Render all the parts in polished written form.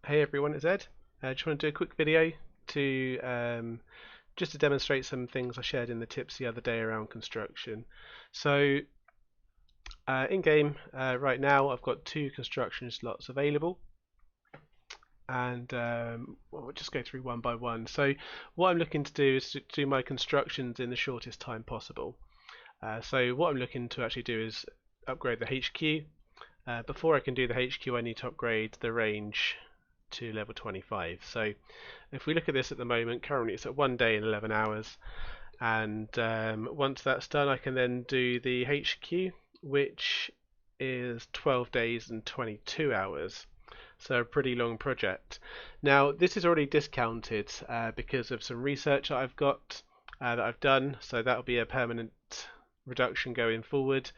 Hey everyone, it's Ed. I just want to do a quick video to just to demonstrate some things I shared in the tips the other day around construction. So in game right now I've got two construction slots available, and we'll just go through one by one. So what I'm looking to do is to do my constructions in the shortest time possible. So what I'm looking to actually do is upgrade the HQ. Before I can do the HQ, I need to upgrade the range to level 25. So if we look at this at the moment, currently it's at 1 day and 11 hours, and once that's done I can then do the HQ, which is 12 days and 22 hours. So a pretty long project. Now this is already discounted because of some research that I've got that I've done, so that'll be a permanent reduction going forward.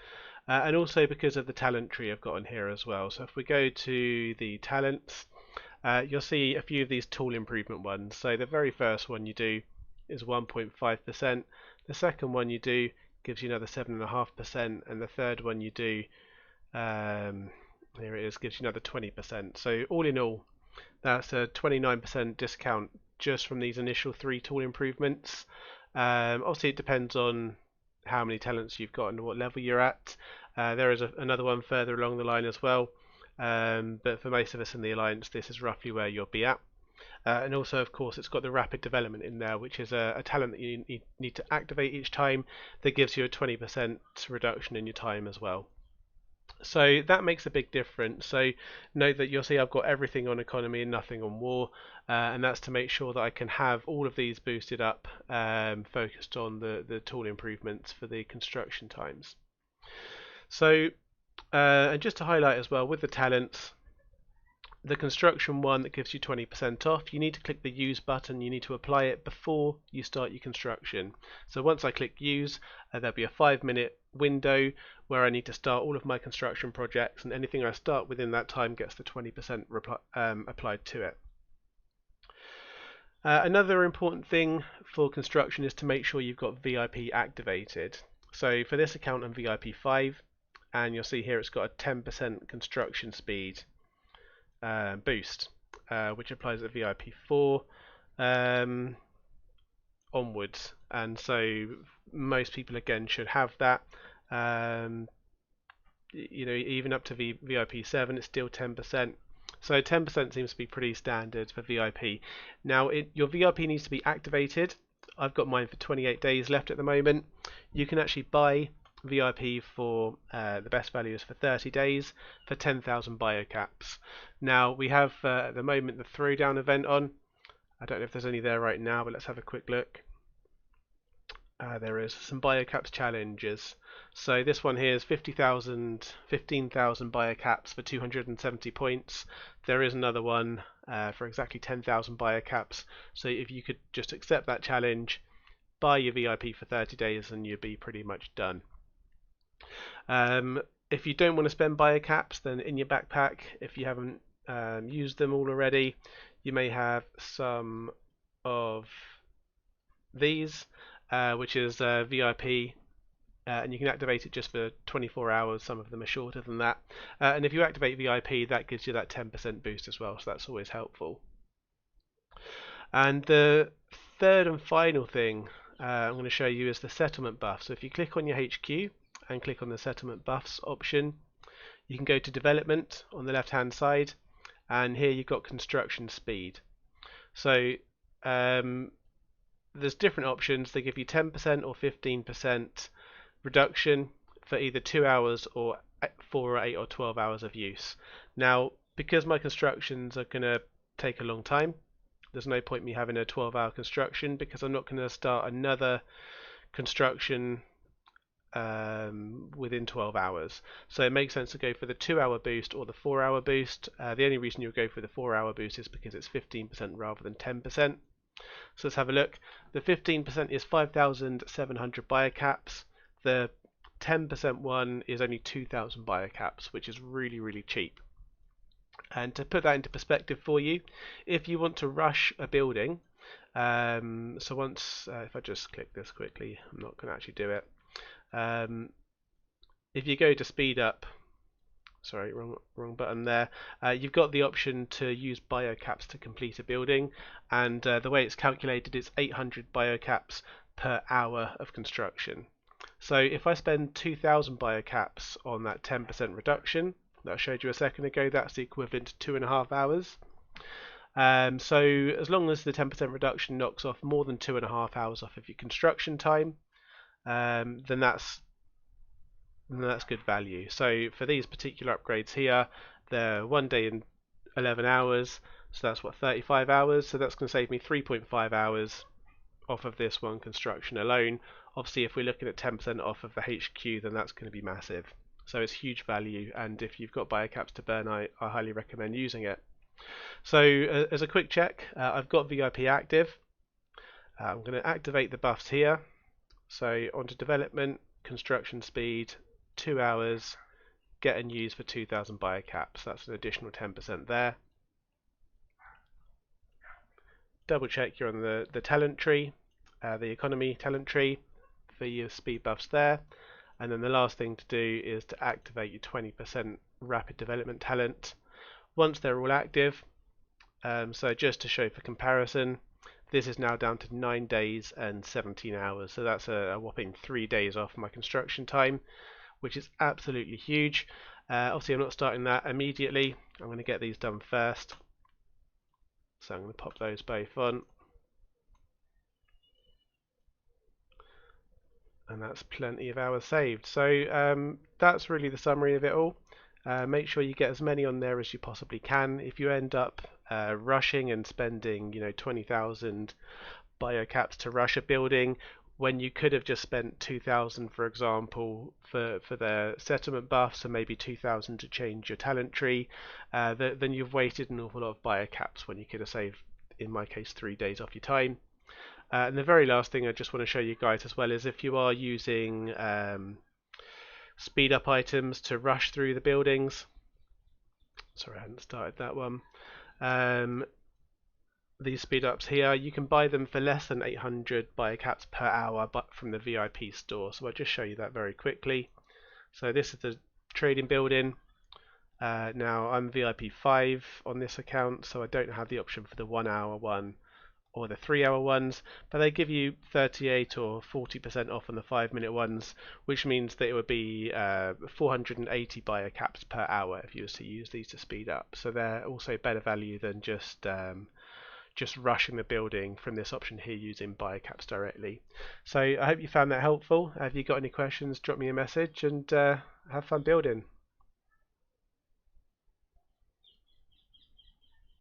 And also because of the talent tree I've got on here as well. So if we go to the talents, you'll see a few of these tool improvement ones. So the very first one you do is 1.5%. The second one you do gives you another 7.5%, and the third one you do, here it is, gives you another 20%. So all in all, that's a 29% discount just from these initial three tool improvements. Obviously, it depends on how many talents you've got and what level you're at. There is another one further along the line as well. But for most of us in the Alliance, this is roughly where you'll be at. And also, of course, it's got the rapid development in there, which is a talent that you need to activate each time that gives you a 20% reduction in your time as well. So that makes a big difference. So note that you'll see I've got everything on economy and nothing on war, and that's to make sure that I can have all of these boosted up, focused on the tool improvements for the construction times. So and just to highlight as well, with the talents, the construction one that gives you 20% off, you need to click the use button. You need to apply it before you start your construction. So once I click use, there'll be a 5-minute window where I need to start all of my construction projects, and anything I start within that time gets the 20% applied to it. Another important thing for construction is to make sure you've got VIP activated. So for this account I'm VIP 5, and you'll see here it's got a 10% construction speed boost, which applies at VIP 4 onwards, and so most people again should have that. Even up to VIP 7 it's still 10%. So 10% seems to be pretty standard for VIP. Now your VIP needs to be activated. I've got mine for 28 days left at the moment. You can actually buy VIP for the best value is for 30 days for 10,000 biocaps. Now we have at the moment the throwdown event on. I don't know if there's any there right now, but let's have a quick look. There is some biocaps challenges. So this one here is 15,000 biocaps for 270 points. There is another one for exactly 10,000 biocaps. So if you could just accept that challenge, buy your VIP for 30 days, and you'll be pretty much done. If you don't want to spend biocaps, then in your backpack, if you haven't used them all already, you may have some of these, which is VIP, and you can activate it just for 24 hours. Some of them are shorter than that, and if you activate VIP, that gives you that 10% boost as well, so that's always helpful. And the third and final thing I'm going to show you is the settlement buff. So if you click on your HQ and click on the settlement buffs option, you can go to development on the left hand side, and here you've got construction speed. So there's different options. They give you 10% or 15% reduction for either 2 hours or 4 or 8 or 12 hours of use. Now because my constructions are going to take a long time, there's no point me having a 12-hour construction, because I'm not going to start another construction within 12 hours. So it makes sense to go for the 2-hour boost or the 4-hour boost. The only reason you'll go for the 4-hour boost is because it's 15% rather than 10%. So let's have a look. The 15% is 5,700 biocaps. The 10% one is only 2,000 biocaps, which is really cheap. And to put that into perspective for you, if you want to rush a building, so once, if I just click this quickly, I'm not going to actually do it. If you go to speed up, sorry, wrong button there. You've got the option to use biocaps to complete a building, and the way it's calculated is 800 biocaps per hour of construction. So if I spend 2,000 biocaps on that 10% reduction that I showed you a second ago, that's the equivalent to 2.5 hours. So as long as the 10% reduction knocks off more than 2.5 hours off of your construction time, then that's good value. So for these particular upgrades here, they're 1 day and 11 hours, so that's what, 35 hours. So that's going to save me 3.5 hours off of this one construction alone. Obviously, if we're looking at 10% off of the HQ, then that's going to be massive. So it's huge value, and if you've got biocaps to burn, I highly recommend using it. So as a quick check, I've got VIP active. I'm going to activate the buffs here. So onto development, construction speed, 2 hours, get and use for 2,000 biocaps. That's an additional 10% there. Double check you're on the talent tree, the economy talent tree for your speed buffs there. And then the last thing to do is to activate your 20% rapid development talent. Once they're all active, so just to show for comparison, this is now down to 9 days and 17 hours. So that's a whopping 3 days off my construction time, which is absolutely huge. Obviously, I'm not starting that immediately. I'm going to get these done first. So I'm going to pop those both on. And that's plenty of hours saved. So that's really the summary of it all. Make sure you get as many on there as you possibly can. If you end up rushing and spending, 20,000 biocaps to rush a building, when you could have just spent 2,000, for example, for the settlement buffs, and maybe 2,000 to change your talent tree, then you've wasted an awful lot of biocaps when you could have saved, in my case, 3 days off your time. And the very last thing I just want to show you guys as well is if you are using speed up items to rush through the buildings. Sorry, I hadn't started that one. These speed ups here, you can buy them for less than 800 biocaps per hour, but from the VIP store. So I'll just show you that very quickly. So this is the trading building. Now I'm VIP 5 on this account, so I don't have the option for the 1 hour one or the 3 hour ones, but they give you 38 or 40% off on the 5-minute ones, which means that it would be 480 biocaps per hour if you were to use these to speed up. So they're also better value than just rushing the building from this option here using biocaps directly. So I hope you found that helpful. Have you got any questions, drop me a message, and have fun building.